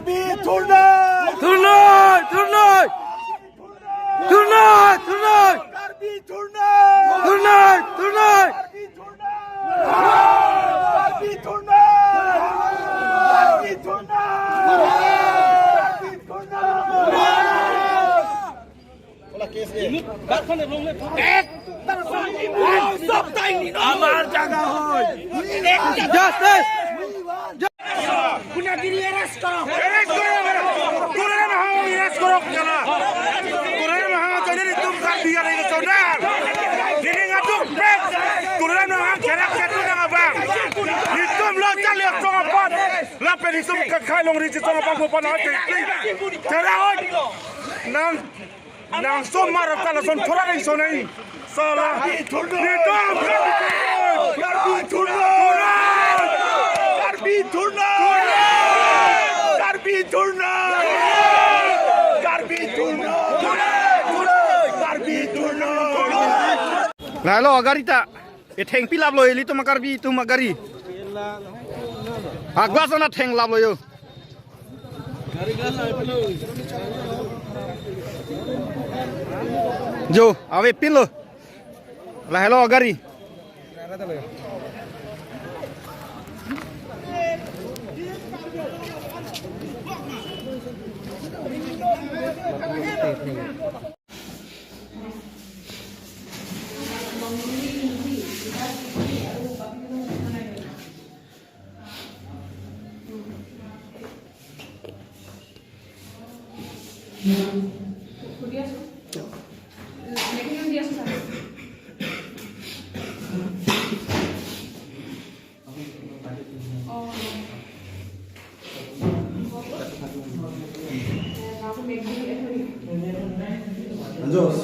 Garbi turnay! Turnay! Turnay! Turnay! Turnay! Garbi turnay! Turnay! Turnay! Garbi turnay! Garbi turnay! Garbi turnay! আমার জায়গা হয় Justice! গুনাহগিরি arrest করো কোরআন হাও arrest করো জানা কোরআন হাও চলে তুম কার বিয়া রে চোনা দিনে ngatuk pek কোরআন হাও খেলা খেতু না bang hitum lo chale chong apot la pe hitum ka khai long ri chong apang ko pa na te chara hoi nang som mar ta la son thora ri son ai sala hitum garbi turnay garbi turnay garbi turnay garbi turnay garbi turnay Lalu agari tak? Theng pilap loy, itu makarbi itu magari. Agwa sana theng lap loy yo. Jo, awe pil lo. Lah hello agari. Anjos,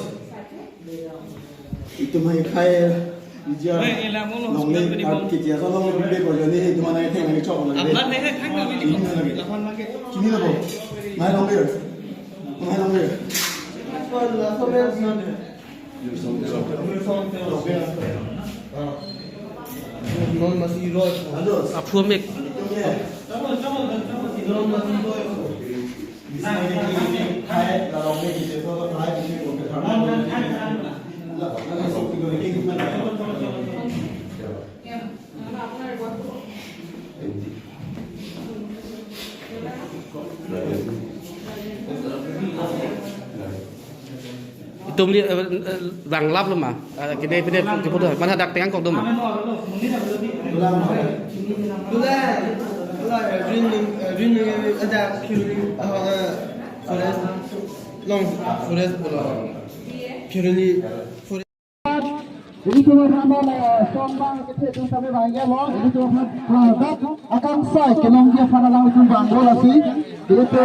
itu mah kaya dia nongli kerja sama orang beda kau jadi itu mana yang lagi cakap lagi. Kini lah bos, mana nongli? Mana nongli? Non masih roh. Anjos, Apa mek? kaya kalau orang ni kita kalau kaya kita boleh kerana lah sok kita ni kita Itu beli rang lap lo mah. Kita kita mana dak tengah kau tu mah. Rin ada purely forest long forest purely forest. Jadi cuma sama sombang kecil tu sampai banyak loh. Jadi cuma produk akan saya kelong dia pada lalu tu banglo lagi. Jadi tu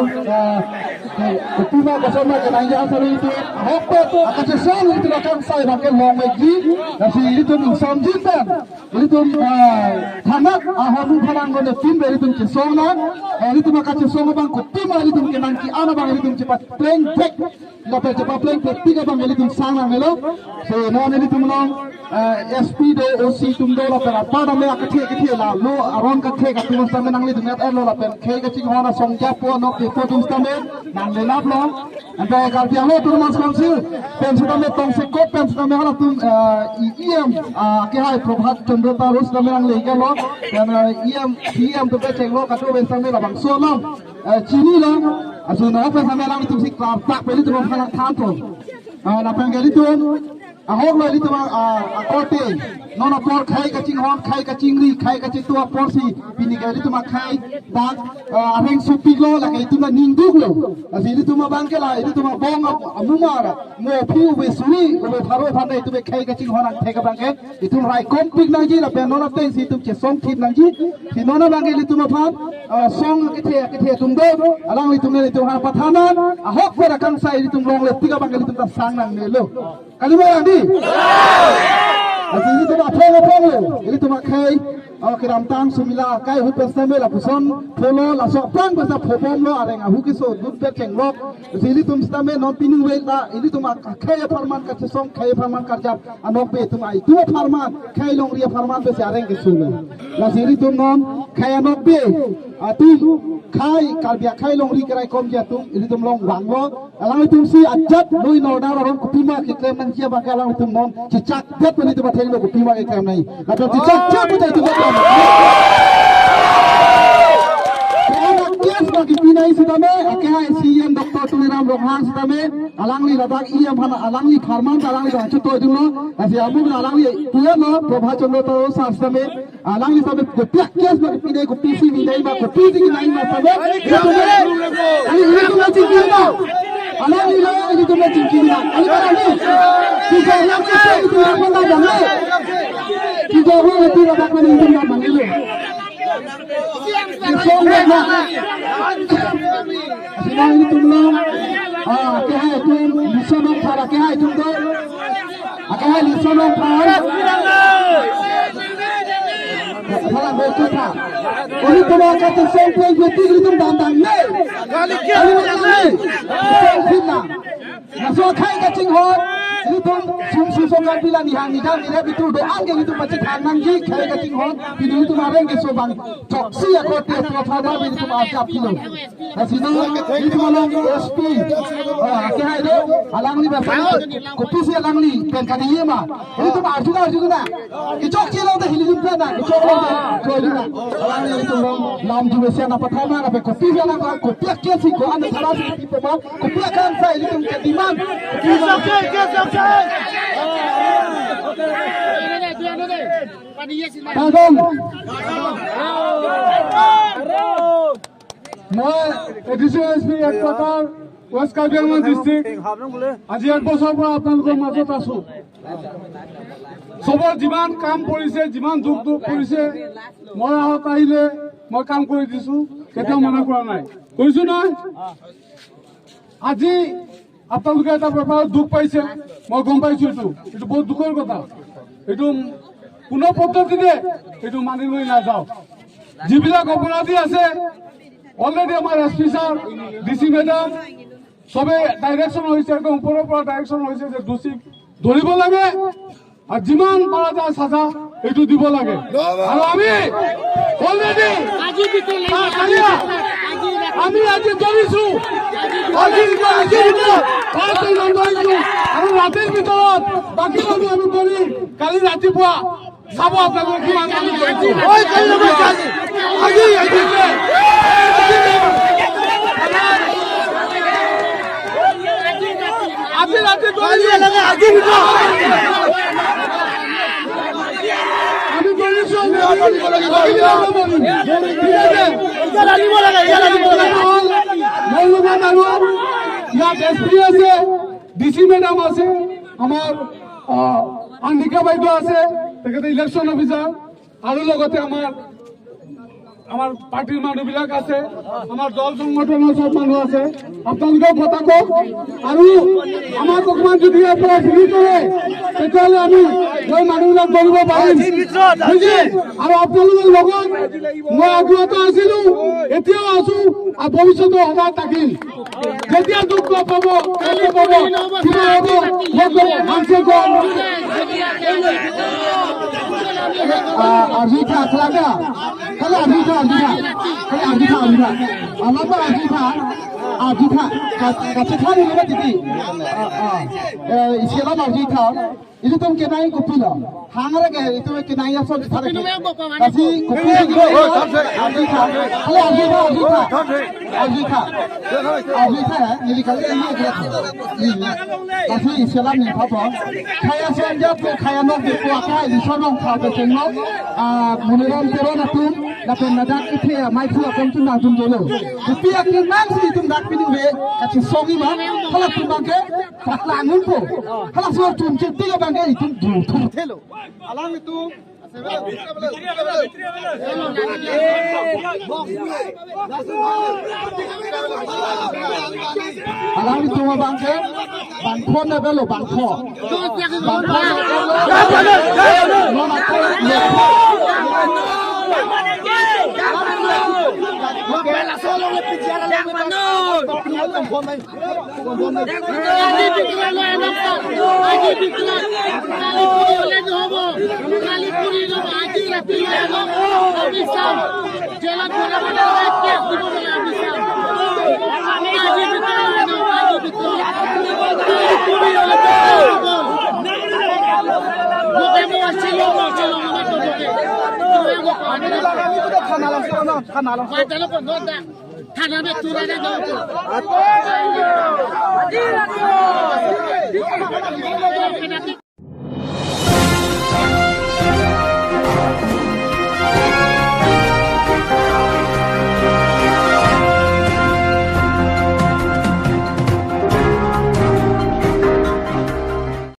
ketika bersama dengan yang asal itu apa tu akan sesuatu itu akan saya pakai long lagi. Jadi itu samjitan. Jadi tu tanak aham parang guna tim dari tu kesona. Itu maka kesona bang kutim dari tu kenangki anak bang itu cepat playing back. Lepas cepat playing back tiga bang itu sana melo. So non itu menang. SP do OC tum do la pera pada me akathe la lo aron kathe ka tum sa menang li dumet lo la pen khe ka ching hona song ja po no ke po tum sta me nang le lap lo ante ka tia lo tum mas council pen sa me tong se ko pen sa me hala tum em ke hai prabhat chandra ta rus na menang le ga lo pen em to pe cheng lo ka to ben sa me la bang so lo chini lo asu no pe sa me lang tum sik klap tak pe li tum khana khan to na pen ga li tum ahok lo itu kote nona por khai kacing hon khai kacing ri khai kacing tua porsi bini ga itu makai dak areng supik lo la itu na ninduk lo asi itu ma bangke la itu ma bong amumara mo piu be suri be tharo thane itu be khai kacing hon an theka bangke itu rai kompik nang ji la pe nona ten si tu che song thip nang ji si nona bangke itu ma phan song ke the tum do alang itu ne itu ha pathana ahok pera kan sai itu long le tiga bangke itu ta sang nang ne lo kalimah yang di. Jadi itu mak pong, ini tu mak kai. kiram tang sumila kai hu pesame la puson polo la so pang basa phopom lo areng hu ki so dut pe keng lok zili tum stame non pinu we la ili tum khai farman ka song khai farman ka jap anok be tum ai tu farman khai long ria farman be areng ke sulu la zili tum non khai anok be atu khai kalbia khai long ri krai kom ja tum ili tum long wang lo alang tum si ajat noi no da ron kupima ke klem nang kia bangka alang tum non cicak bet ni tu batheng lo kupima ke klem nai la cicak cak tu tu Yes, bagi pinai sitame, akhirnya CM Dr. Tuliram Rohan sitame, alangli ladak IM hana alangli farman alangli rancu tu itu lo, asyik amu alangli tuya lo, Prabha Chandra tu sah sitame, alangli sitame kopiak yes bagi pinai kopi si pinai ma kopi si pinai ma sitame, ini tu macam gimana? Alangli lo ini tu macam gimana? Alangli, kita yang kita itu yang mana jangan, kita orang itu ladak mana itu yang mana itu. Senang ini tumlong, kehai tum lisanong para kehai tum do, kehai lisanong para. Kalau betul tak, ini tumang kata sampai betul itu dandang ni, kali ni, fitnah, masuk kai kacing hot. Itu sumsusokan bila nihang nihang ni itu doang yang itu macam tanang je kai kacing hot video itu mareng ke sobang toksi aku tiap profile video itu macam kilo asino itu malam SP kehai do alang ni berapa kopi si alang ni penkadiye mah itu arjuna kicok kilo dah hilir juga na kicok kilo alang ni itu lam juga siapa nak pakai mana pe kopi si alang kopi akhir si gua anda salah si itu mah kopi akan saya itu kediman মই additional SP headquarter West Karbi district আজি এক বছৰৰ পৰা আপোনালোকৰ মাজত আছো সবৰ যিমান কাম কৰিছে যিমান দুখ কৰিছে মই আহত আহিলে মই কাম কৰি দিছো কেতিয়াও মনা কৰা নাই কৰিছো নহয় আজি আপোনালোকে এটা ব্যাপাৰত দুখ পাইছে মই গম পাইছো এইটো বহুত দুখৰ কথা এইটো কোনো পদ্ধতিতে এইটো মানি লৈ নাযাওঁ যিবিলাক অপৰাধী আছে অলৰেডি আমাৰ এসপি ছাৰ ডিসি মেডাম সবে ডাইৰেকশন হৈছে একদম ওপৰৰ পৰা ডাইৰেকশন হৈছে যে দোষীক ধৰিব লাগে আৰু যিমান পাৰা যায় সাজা এইটো দিব লাগে আৰু আমি অলৰেডি আমি আজি ধৰিছো আৰু ৰাতিৰ ভিতৰত বাকী মানুহ আমি কৰি কালি ৰাতিপুৱা চাব আপোনালোকে কিমান আজি ৰাতি আমি কৰিছো ইয়াত এসপি আছে ডিসি মেডাম আছে আমাৰ আন্দিকা বাইদেউ আছে তেখেতে ইলেকশন অফিচাৰ আৰু লগতে আমাৰ পাৰ্টিৰ মানুহবিলাক আছে আমাৰ দল সংগঠনৰ সব মানুহ আছে আপোনালোকে কথা কওক আৰু আমাক অকমান যদি আপোনাৰ ফ্ৰী কৰে তেতিয়াহ'লে আমি এই মানুহবিলাক কৰিব পাৰিম আৰু আপোনালোকৰ লগত মই আগ্ৰহত আছিলো এতিয়াও আছো আৰু ভৱিষ্যতে সদায় থাকিম যেতিয়া দুখ পাব কিবা হ'ব মানুহে কম Arjita kelaka, kalau Arjita, apa Arjita, kacau kali ni tadi, Islam Arjita, itu tu kenai kopi lah, hangar ke itu kenai asal di sana, kasih kopi itu Arjita, kalau Arjita, ini kali ini dia, kasih Islam ni apa, kaya saja tu kaya nak dibuatkan di sana kalau tengok, Muniran Teron atum, dapat nadak itu ya, mai pula kontu natum dulu. Tapi akhir nanti itu nak pilih we, kasih songi mah, kalau tu bangke, tak langun po, kalau suruh tumpah tiga bangke itu dulu thelo. Alang itu. Alang itu mah bangke, bangkon na belo bangkon. Bangkon. থানা মে তুরা না দাও